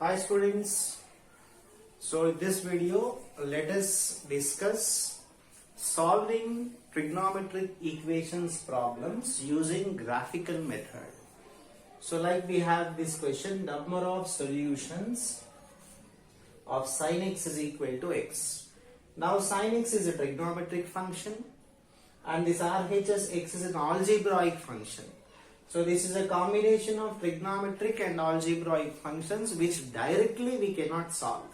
Hi students, so in this video let us discuss solving trigonometric equations problems using graphical method. So like we have this question, number of solutions of sin x is equal to x. Now sin x is a trigonometric function and this RHS x is an algebraic function. So this is a combination of trigonometric and algebraic functions which directly we cannot solve.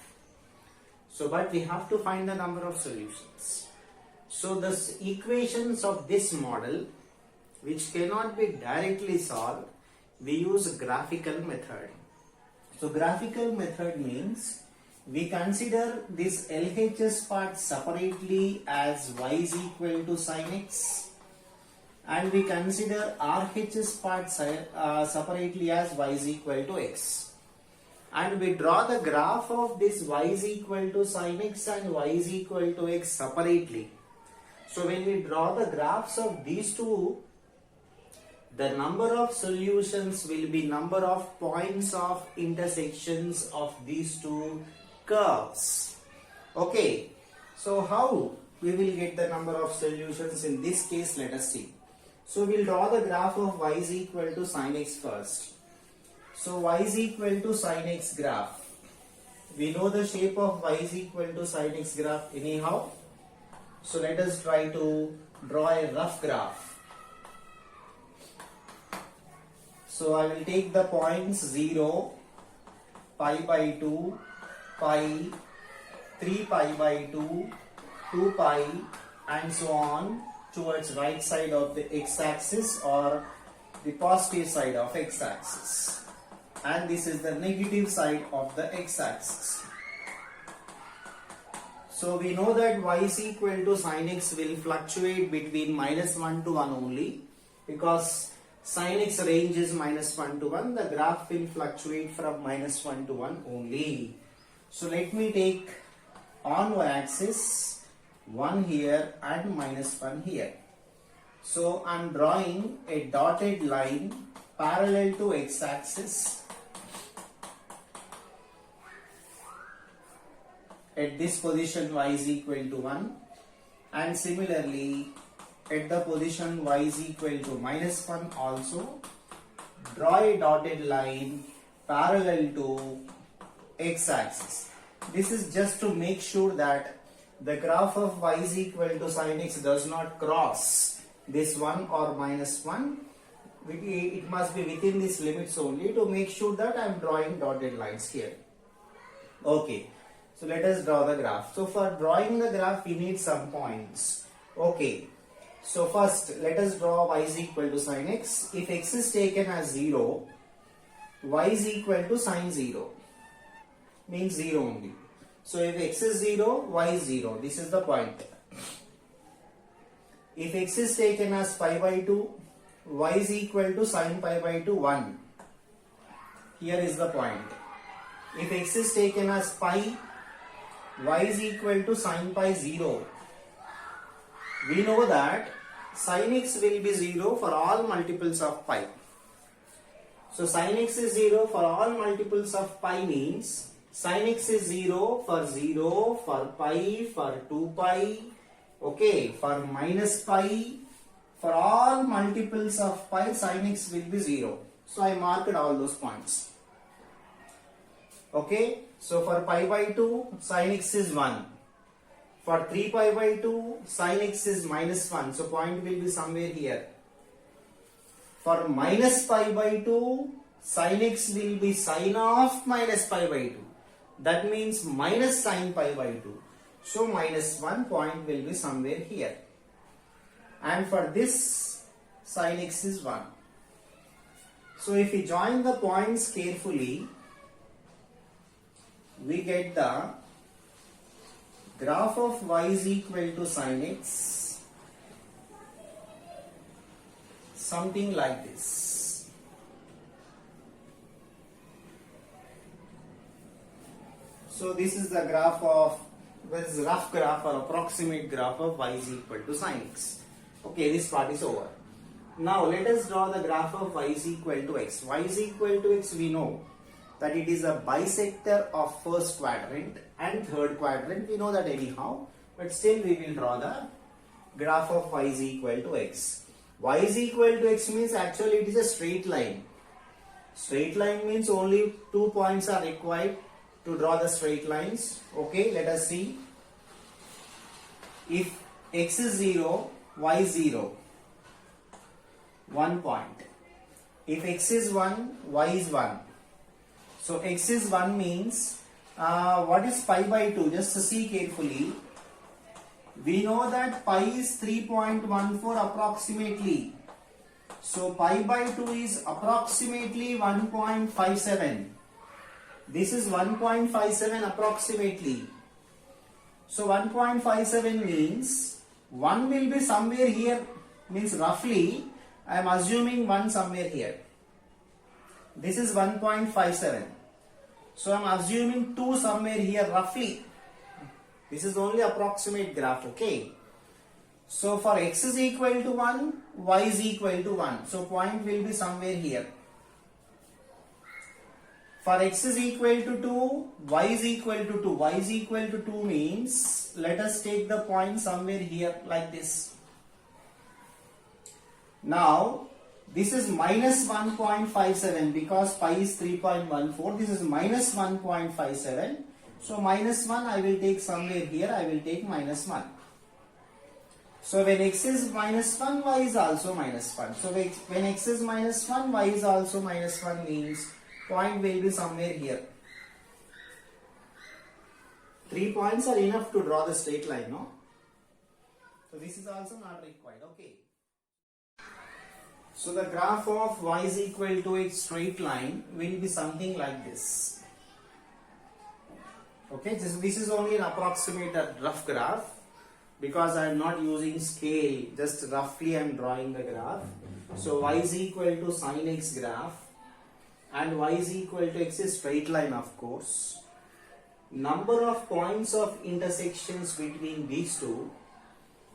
So but we have to find the number of solutions. So the equations of this model which cannot be directly solved, we use graphical method. So graphical method means we consider this LHS part separately as y is equal to sin x, and we consider RHS part separately as y is equal to x, and we draw the graph of this y is equal to sin x and y is equal to x separately. So when we draw the graphs of these two, the number of solutions will be number of points of intersections of these two curves. Okay, so how we will get the number of solutions in this case? Let us see. So we'll draw the graph of y is equal to sin x first. So y is equal to sin x graph. We know the shape of y is equal to sin x graph anyhow. So let us try to draw a rough graph. So I will take the points 0, pi by 2, pi, 3 pi by 2, 2 pi, and so on towards right side of the x-axis or the positive side of x-axis, and this is the negative side of the x-axis. So we know that y is equal to sin x will fluctuate between -1 to 1 only, because sin x range is -1 to 1, the graph will fluctuate from -1 to 1 only. So let me take on y-axis 1 here and -1 here. So I am drawing a dotted line parallel to x-axis at this position y is equal to 1, and similarly at the position y is equal to -1 also draw a dotted line parallel to x-axis. This is just to make sure that the graph of y is equal to sin x does not cross this 1 or -1. It must be within these limits only, to make sure that I am drawing dotted lines here. Okay, so let us draw the graph. So for drawing the graph we need some points. Okay, so first let us draw y is equal to sin x. If x is taken as 0, y is equal to sin 0, means 0 only. So if x is 0, y is 0. This is the point. If x is taken as pi by 2, y is equal to sin pi by 2, 1. Here is the point. If x is taken as pi, y is equal to sin pi 0. We know that sin x will be 0 for all multiples of pi. So sin x is 0 for all multiples of pi means sin x is 0, for pi, for 2 pi, okay, for minus pi, for all multiples of pi sin x will be 0. So I marked all those points. Okay, so for pi by 2 sin x is 1. For 3 pi by 2 sin x is -1. So point will be somewhere here. For minus pi by 2 sin x will be sin of minus pi by 2. That means minus sin pi by 2. So -1 point will be somewhere here. And for this sin x is 1. So if we join the points carefully, we get the graph of y is equal to sin x, something like this. So this is the graph of, this rough graph or approximate graph of y is equal to sin x. Okay, this part is over. Now let us draw the graph of y is equal to x. Y is equal to x we know. that it is a bisector of first quadrant and third quadrant. We know that anyhow, but still we will draw the graph of y is equal to x. Y is equal to x means actually it is a straight line. Straight line means only 2 points are required to draw the straight lines. Okay, let us see. If x is 0, y is 0, 1 point. If x is 1, y is 1. So x is 1 means what is pi by 2? Just to see carefully. We know that pi is 3.14 approximately. So pi by 2 is approximately 1.57. This is 1.57 approximately. So 1.57 means 1 will be somewhere here, means roughly I am assuming 1 somewhere here. This is 1.57. So I am assuming 2 somewhere here roughly. This is only approximate graph, okay? So for x is equal to 1, y is equal to 1. So point will be somewhere here. For x is equal to 2, y is equal to 2. Y is equal to 2 means, let us take the point somewhere here like this. Now, this is minus 1.57 because pi is 3.14. This is minus 1.57. So minus 1 I will take somewhere here. I will take minus 1. So when x is minus 1, y is also minus 1. So when x is minus 1, y is also minus 1 means point will be somewhere here. 3 points are enough to draw the straight line, no? So this is also not required, okay? So the graph of y is equal to a straight line will be something like this. Okay, this is only an approximate rough graph because I am not using scale, just roughly I am drawing the graph. So y is equal to sin x graph and y is equal to x is straight line, of course. Number of points of intersections between these two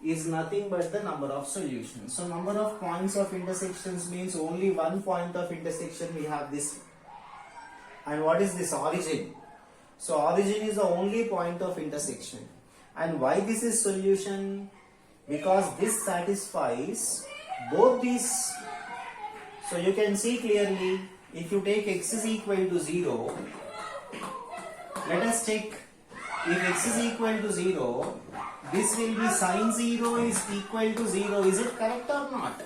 is nothing but the number of solutions. So number of points of intersections means only one point of intersection we have this. And what is this? Origin. So origin is the only point of intersection. And why this is solution? Because this satisfies both these. So you can see clearly, if you take x is equal to 0, let us take, if x is equal to 0, this will be sin 0 is equal to 0. Is it correct or not?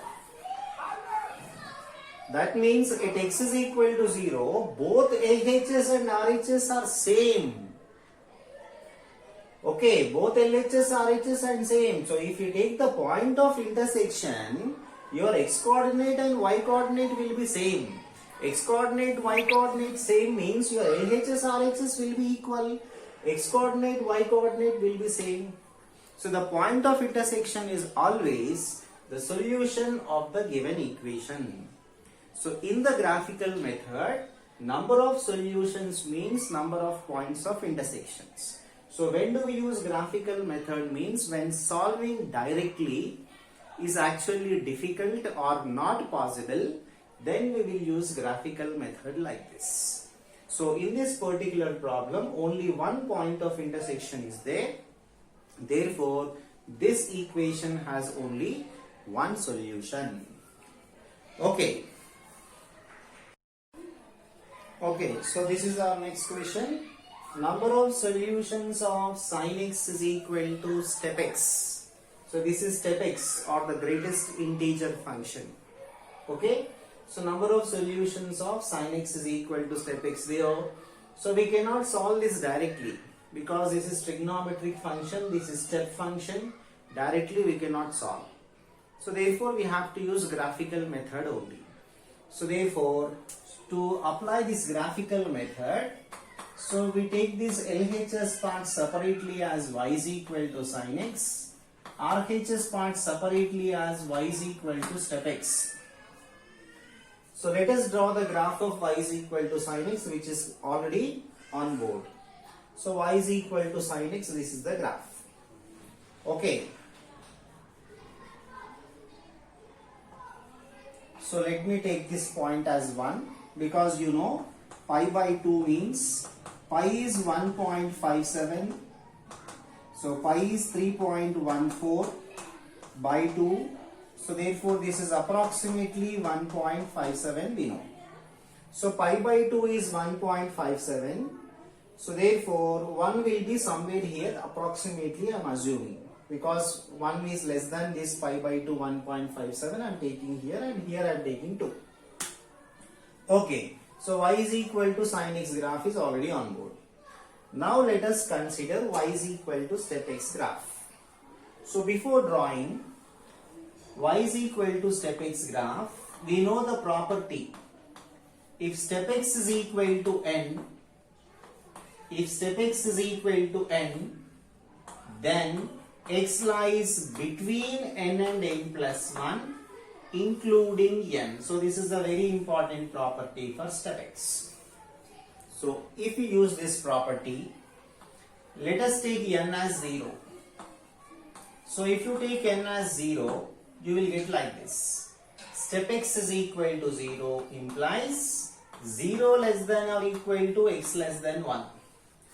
That means at x is equal to 0, both LHS and RHS are same. Okay, both LHS, RHS and same. So if you take the point of intersection, your x coordinate and y coordinate will be same. X coordinate, y coordinate same means your LHS, RHS will be equal. X coordinate, y coordinate will be same. So the point of intersection is always the solution of the given equation. So in the graphical method, number of solutions means number of points of intersections. So when do we use graphical method means when solving directly is actually difficult or not possible, then we will use graphical method like this. So in this particular problem, only one point of intersection is there. Therefore, this equation has only one solution. Okay. Okay, so this is our next question. Number of solutions of sin x is equal to step x. So this is step x or the greatest integer function. Okay. So number of solutions of sin x is equal to step x 0. So we cannot solve this directly because this is trigonometric function, this is step function. Directly we cannot solve. So therefore we have to use graphical method only. So therefore to apply this graphical method, so we take this LHS part separately as y is equal to sin x, RHS part separately as y is equal to step x. So let us draw the graph of y is equal to sin x, which is already on board. So y is equal to sin x, this is the graph. Okay. So let me take this point as 1 because you know pi by 2 means pi is 1.57. So pi is 3.14 by 2. So therefore this is approximately 1.57 we know. So pi by 2 is 1.57. So therefore 1 will be somewhere here approximately, I am assuming. Because 1 is less than this pi by 2 1.57 I am taking here, and here I am taking 2. Okay. So y is equal to sin x graph is already on board. Now let us consider y is equal to step x graph. So before drawing y is equal to step x graph, we know the property. If step x is equal to n, then x lies between n and n plus 1, including n. So this is a very important property for step x. So if we use this property, let us take n as 0. So if you take n as 0, you will get like this. Step x is equal to 0 implies 0 less than or equal to x less than 1.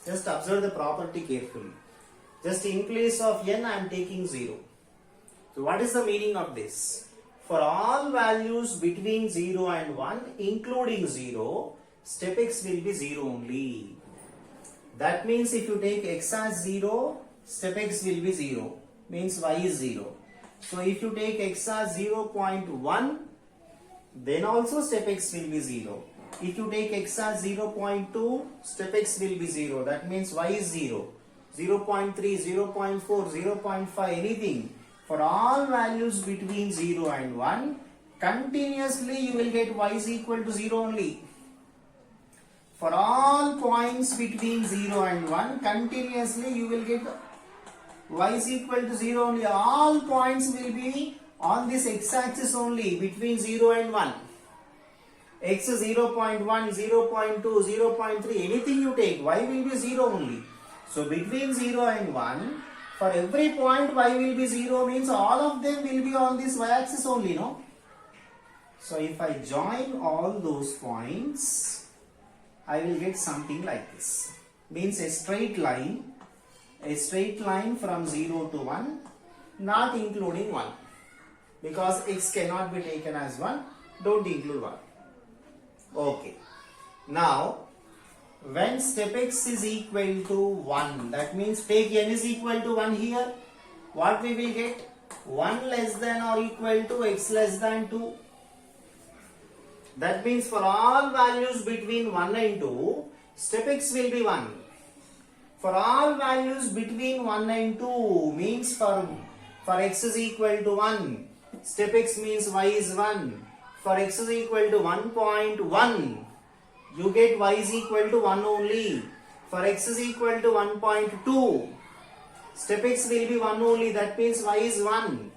Just observe the property carefully. Just in place of n, I am taking 0. So what is the meaning of this? For all values between 0 and 1, including 0, step x will be 0 only. That means if you take x as 0, step x will be 0. Means y is 0. So if you take x as 0.1, then also step x will be 0. If you take x as 0.2, step x will be 0. That means y is 0. 0.3, 0.4, 0.5, anything. For all values between 0 and 1, continuously you will get y is equal to 0 only. For all points between 0 and 1, continuously you will get y is equal to 0 only. All points will be on this x-axis only between 0 and 1. X is 0.1, 0.2, 0.3, anything you take, y will be 0 only. So between 0 and 1, for every point y will be 0 means all of them will be on this y-axis only, no? So if I join all those points, I will get something like this. Means a straight line from 0 to 1, not including 1. Because x cannot be taken as 1, don't include 1. Okay. Now, when step x is equal to 1, that means take n is equal to 1 here, what we will get? 1 less than or equal to x less than 2. That means for all values between 1 and 2, step x will be 1. For all values between 1 and 2 means for x is equal to 1, step x means y is 1. For x is equal to 1.1, you get y is equal to 1 only. For x is equal to 1.2, step x will be 1 only. That means y is 1.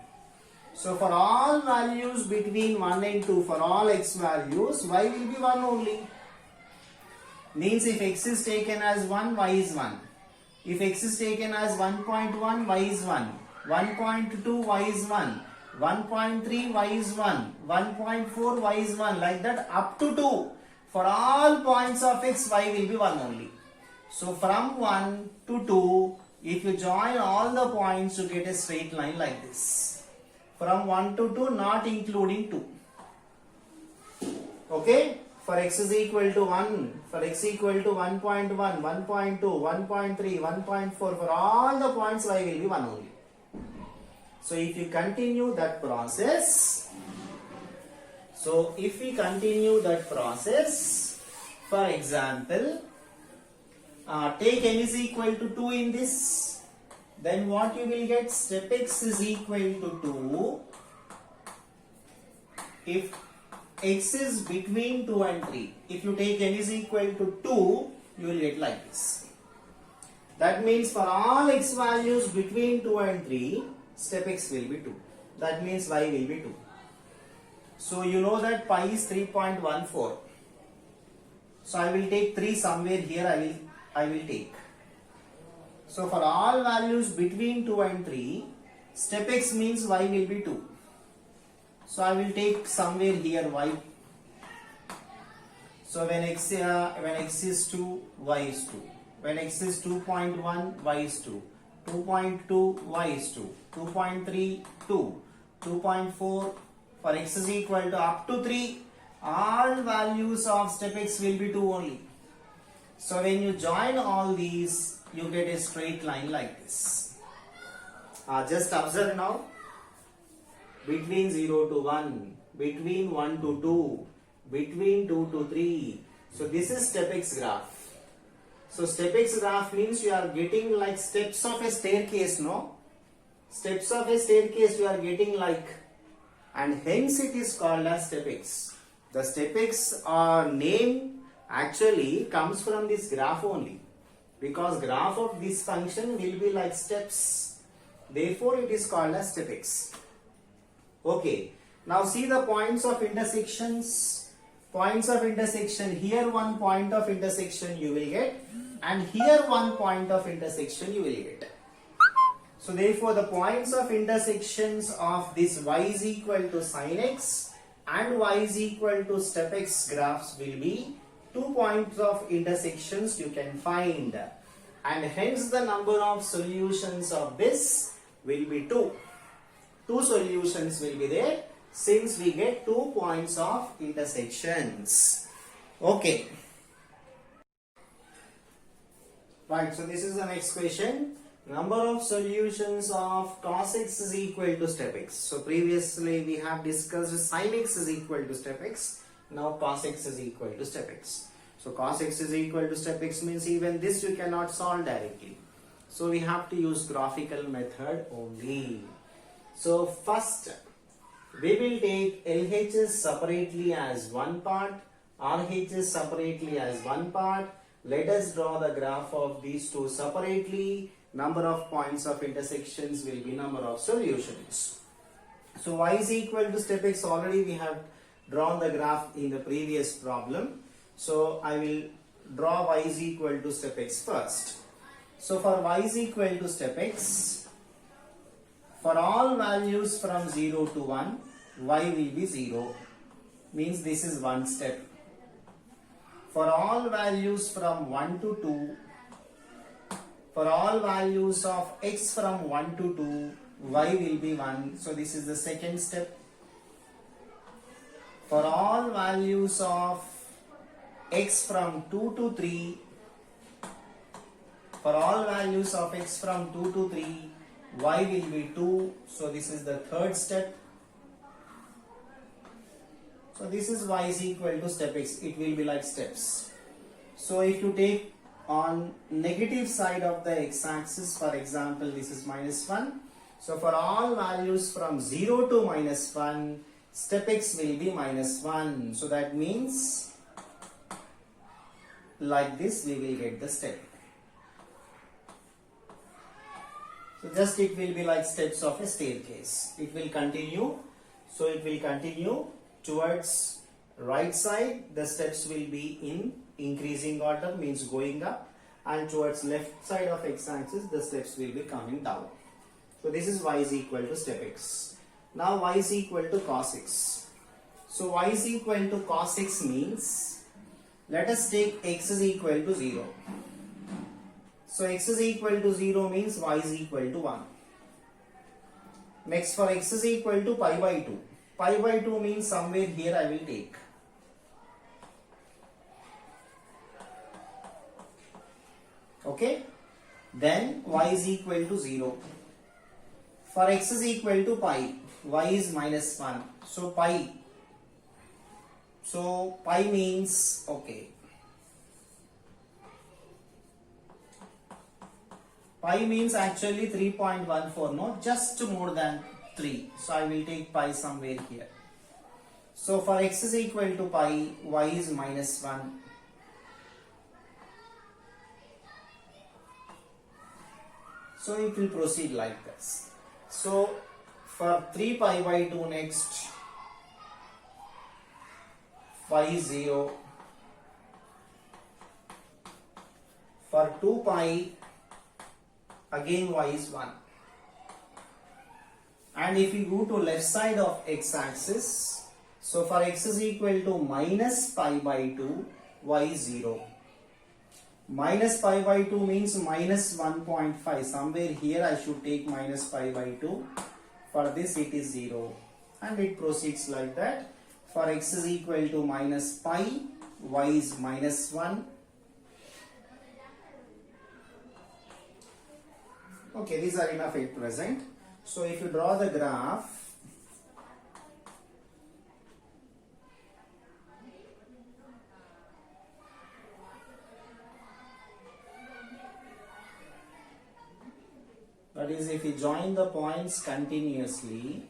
So for all values between 1 and 2, for all x values, y will be 1 only. Means if x is taken as 1, y is 1. If x is taken as 1.1, y is 1. 1.2, y is 1. 1.3, y is 1. 1.4, y is 1. Like that up to 2. For all points of x, y will be 1 only. So from 1 to 2, if you join all the points, you get a straight line like this. From 1 to 2, not including 2. Okay? For x is equal to 1, for x equal to 1.1, 1.2, 1.3, 1.4, for all the points, y will be 1 only. So if you continue that process, for example, take n is equal to 2 in this, then what you will get? Step x is equal to 2 if x is between 2 and 3. If you take n is equal to 2, you will get like this. That means for all x values between 2 and 3, step x will be 2. That means y will be 2. So you know that pi is 3.14. So I will take 3 somewhere here, I will take. So for all values between 2 and 3, step x means y will be 2. So I will take somewhere here y. So when x is 2, y is 2. When x is 2.1, y is 2. 2.2, y is 2. 2.3, 2. 2.4, for x is equal to up to 3, all values of step x will be 2 only. So when you join all these, you get a straight line like this. Just observe now. Between 0 to 1, between 1 to 2, between 2 to 3. So this is step x graph. So step x graph means you are getting like steps of a staircase, no? Steps of a staircase you are getting like, and hence it is called as step x. The step x name actually comes from this graph only, because graph of this function will be like steps. Therefore it is called as step x. Okay. Now see the points of intersections. Points of intersection. Here one point of intersection you will get, and here one point of intersection you will get. So therefore the points of intersections of this y is equal to sin x and y is equal to step x graphs will be 2 points of intersections you can find, and hence the number of solutions of this will be 2. 2 solutions will be there since we get 2 points of intersections. Okay. Right, so this is the next question. Number of solutions of cos x is equal to step x. So previously we have discussed sin x is equal to step x. Now cos x is equal to step x. So cos x is equal to step x means even this you cannot solve directly. So we have to use graphical method only. So first we will take LHS separately as one part, RHS separately as one part. Let us draw the graph of these two separately. Number of points of intersections will be number of solutions. So y is equal to step x, already we have drawn the graph in the previous problem. So I will draw y is equal to step x first. So for y is equal to step x, for all values from 0 to 1, y will be 0. Means this is one step. For all values from 1 to 2, for all values of x from 1 to 2, y will be 1. So this is the second step. For all values of x from 2 to 3, for all values of x from 2 to 3, y will be 2. So this is the third step. So this is y is equal to step x. It will be like steps. So if you take on negative side of the x-axis, for example, this is -1. So for all values from 0 to -1, step x will be -1. So that means like this we will get the step. So just it will be like steps of a staircase. It will continue. So it will continue towards right side. The steps will be in increasing order, means going up, and towards left side of x-axis the steps will be coming down. So this is y is equal to step x. Now y is equal to cos x. So y is equal to cos x means, let us take x is equal to 0. So x is equal to 0 means y is equal to 1. Next, for x is equal to pi by 2. Pi by 2 means somewhere here I will take. Okay. Then y is equal to 0. For x is equal to pi, y is -1. So pi. So pi means, okay. Pi means actually 3.14, no, just more than 3. So I will take pi somewhere here. So for x is equal to pi, y is -1. So it will proceed like this. So for 3 pi by 2 next, y is 0. For 2 pi, again y is 1. And if you go to left side of x-axis, so for x is equal to -pi by 2, y 0. Minus pi by 2 means minus 1.5. Somewhere here I should take minus pi by 2. For this it is 0. And it proceeds like that. For x is equal to minus pi, y is minus 1. Okay, these are enough at present. So if you draw the graph, that is, if you join the points continuously,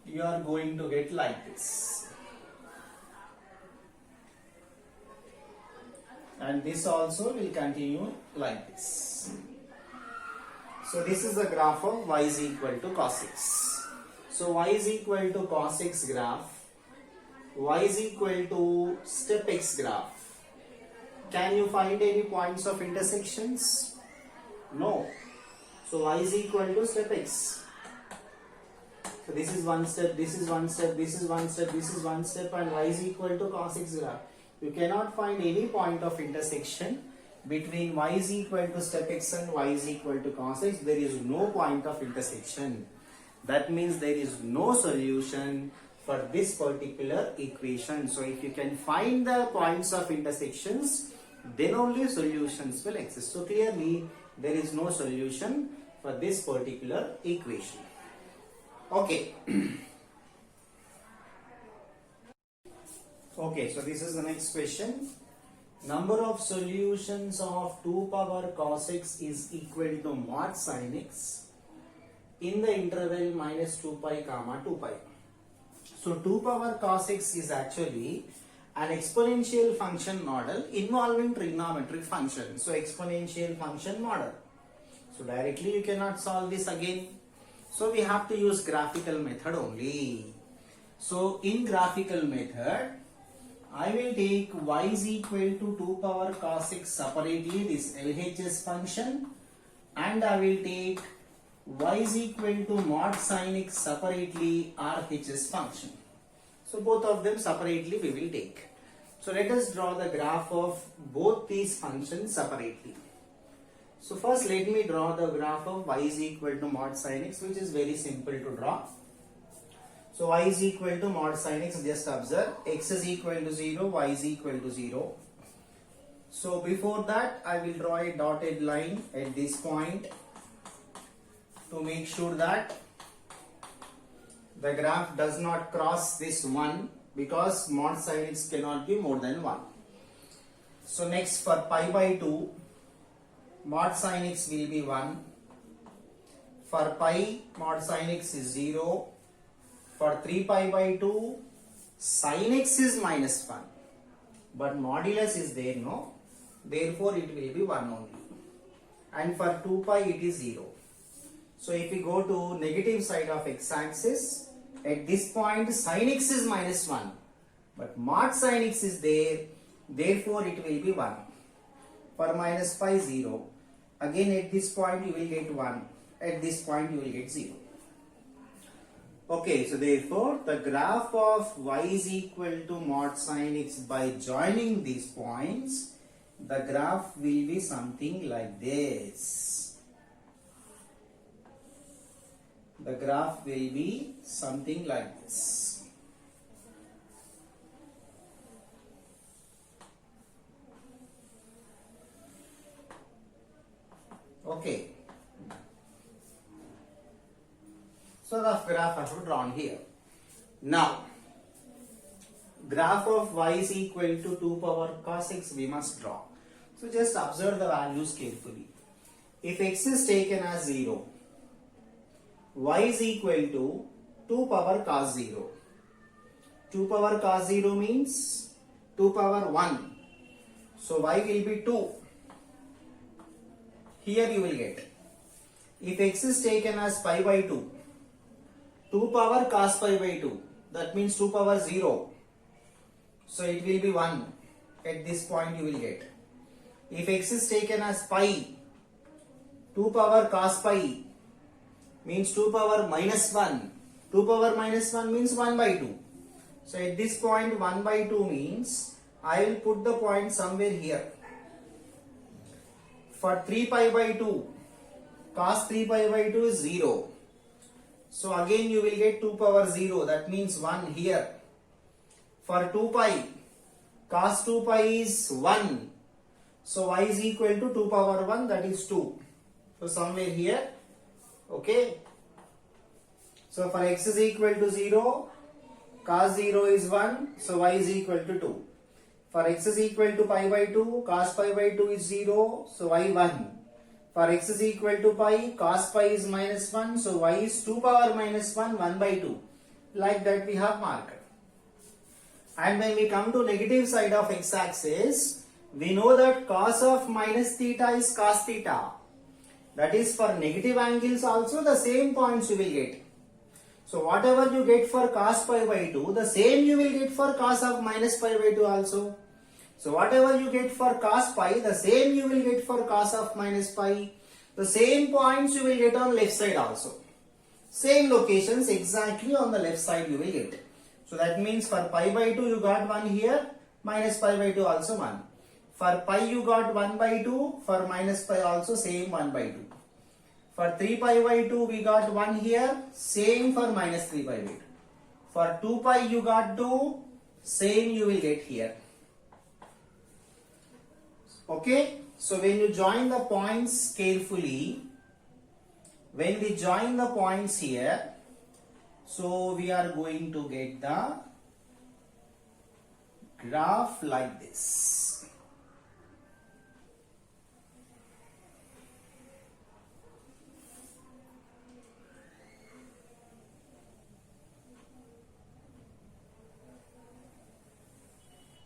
you are going to get like this. And this also will continue like this. So this is the graph of y is equal to cos x. So y is equal to cos x graph, y is equal to step x graph. Can you find any points of intersections? No. So y is equal to step x. So this is one step, this is one step, this is one step, this is one step, and y is equal to cos x graph. You cannot find any point of intersection between y is equal to step x and y is equal to cos x. There is no point of intersection. That means there is no solution for this particular equation. So if you can find the points of intersections, then only solutions will exist. So clearly there is no solution for this particular equation. Okay. Okay, so this is the next question. Number of solutions of 2 power cos x is equal to mod sin x in the interval minus 2 pi comma 2 pi. So 2 power cos x is actually an exponential function model involving trigonometric function. So exponential function model. So directly you cannot solve this again. So we have to use graphical method only. So in graphical method, I will take y is equal to 2 power cos x separately, this LHS function, and I will take y is equal to mod sin x separately, RHS function. So both of them separately we will take. So let us draw the graph of both these functions separately. So first let me draw the graph of y is equal to mod sin x, which is very simple to draw. So y is equal to mod sin x, just observe, x is equal to 0, y is equal to 0. So before that I will draw a dotted line at this point to make sure that the graph does not cross this 1, because mod sin x cannot be more than 1. So next, for pi by 2, mod sin x will be 1. For pi, mod sin x is 0. For 3 pi by 2, sin x is minus 1. But modulus is there, no? Therefore, it will be 1 only. And for 2 pi, it is 0. So, if we go to negative side of x-axis, at this point, sin x is minus 1. But mod sin x is there. Therefore, it will be 1. For minus pi, 0. Again, at this point, you will get 1. At this point, you will get 0. Okay, so therefore the graph of y is equal to mod sin x by joining these points, the graph will be something like this. The graph will be something like this. Okay. So the graph I have drawn here. Now, graph of y is equal to 2 power cos x we must draw. So just observe the values carefully. If x is taken as 0, y is equal to 2 power cos 0. 2 power cos 0 means 2 power 1. So y will be 2. Here you will get. If x is taken as pi by 2, 2 power cos pi by 2, that means 2 power 0. So it will be 1. At this point you will get. If x is taken as pi, 2 power cos pi, means 2 power minus 1. 2 power minus 1 means 1 by 2. So at this point 1 by 2 means I will put the point somewhere here. For 3 pi by 2, cos 3 pi by 2 is 0. So again you will get 2 power 0, that means 1 here. For 2 pi, cos 2 pi is 1. So y is equal to 2 power 1, that is 2. So somewhere here, okay. So for x is equal to 0, cos 0 is 1, so y is equal to 2. For x is equal to pi by 2, cos pi by 2 is 0, so y 1. For x is equal to pi, cos pi is minus 1, so y is 2 power minus 1, 1 by 2. Like that we have marked. And when we come to negative side of x-axis, we know that cos of minus theta is cos theta. That is, for negative angles also the same points you will get. So whatever you get for cos pi by 2, the same you will get for cos of minus pi by 2 also. So whatever you get for cos pi, the same you will get for cos of minus pi. The same points you will get on left side also. Same locations exactly on the left side you will get. So that means for pi by 2 you got 1 here, minus pi by 2 also 1. For pi you got 1 by 2, for minus pi also same 1 by 2. For 3 pi by 2 we got 1 here, same for minus 3 pi by 2. For 2 pi you got 2, same you will get here. Okay, so when you join the points carefully, when we join the points here, so we are going to get the graph like this.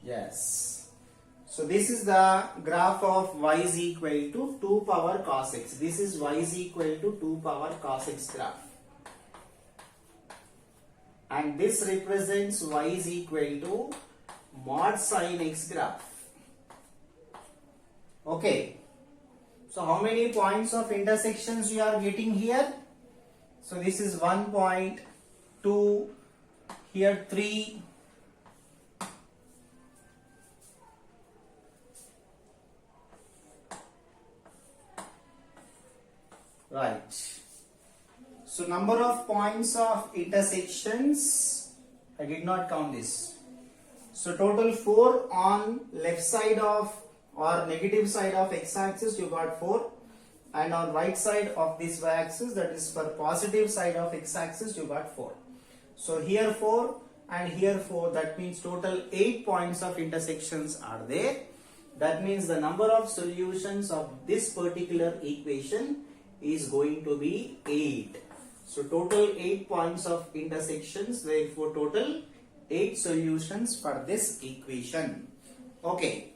Yes. So this is the graph of y is equal to 2 power cos x. This is y is equal to 2 power cos x graph. And this represents y is equal to mod sin x graph. Okay. So how many points of intersections you are getting here? So this is 1 point, 2, here 3, right. So number of points of intersections, I did not count this. So total 4 on left side of or negative side of x-axis you got 4, and on right side of this y-axis, that is for positive side of x-axis, you got 4. So here 4 and here 4, that means total 8 points of intersections are there. That means the number of solutions of this particular equation is going to be 8. So total 8 points of intersections, therefore total 8 solutions for this equation. Okay.